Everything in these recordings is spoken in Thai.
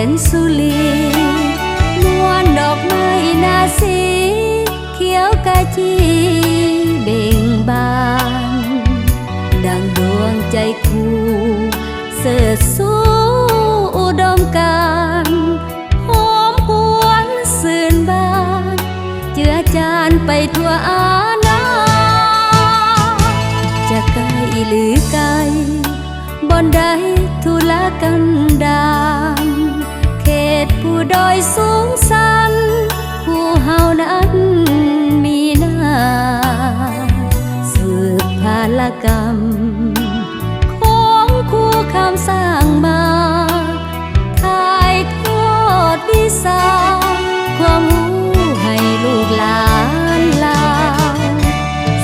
นสุรีนวลดอกไม้นาสีเขียวกะจีเบ่งบานดังดวงใจคู่เสิร์ชสู้อุดมการหอมหวนสื่นบานเจือจานไปทั่วอาณาจะไกลหรือไกลบอนใดทุลกันดารเขตผู้ดอยสูงสันผู้เฮานั้นมีหน้าสืบภาลกรรมของคู่คำสร้างมาถ่ายทอดวิสาความรู้ให้ลูกหลานลาว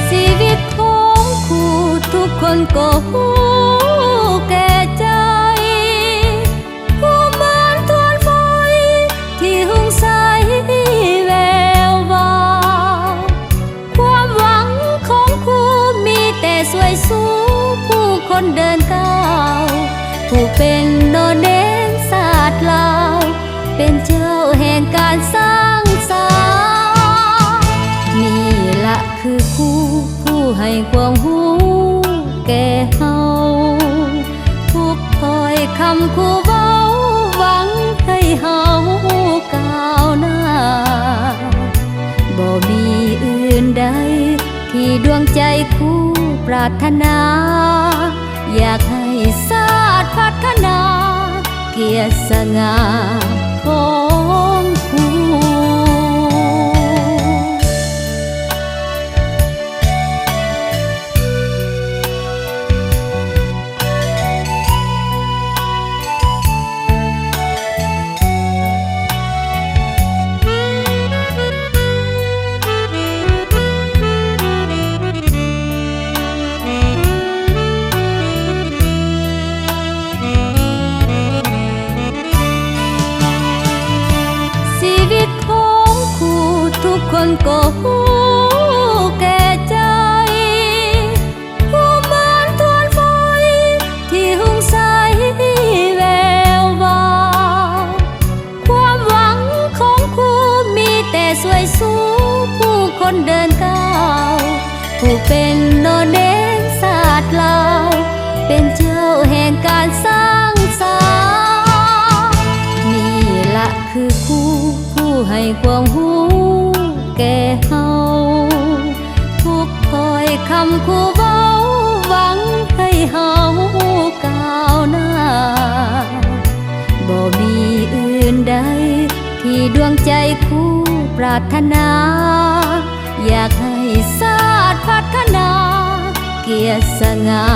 ชีวิตของคู่ทุกคนก็หูแก่ใจผู้เหมือนทวนไฟที่หุ่งใสแวววาวความหวังของคู่มีแต่สวยสู้ผู้คนเดินก้าวผู้เป็นโดเด่นศาสตร์ลาวเป็นเจ้าแห่งการสร้างสรรค์นี่ละคือคู่ผู้ให้ความหูแก่เฮาทุกถ้อยคำคู่เว้าหวังให้เฮาก้าวหน้าบ่มีอื่นใดที่ดวงใจคู่ปรารถนาอยากให้ชาติพัฒนาเกียรติสง่าของคู่คนก็หูแก่ใจผู้เหมือนทวนไฟที่หุ่งใสแวววาวความหวังของคู่มีแต่สวยสู้ผู้คนเดินก้าวผู้เป็นโดเด่นศาสตร์ลาวเป็นเจ้าแห่งการสร้างสรรค์นี่ละคือคู่ผู้ให้ความหูแก่เฮาทุกถ้อยคำคู่เว้าหวังให้เฮาก้าวหน้าบ่มีอื่นใดที่ดวงใจคู่ปรารถนาอยากให้ชาติพัฒนาเกียรติสง่า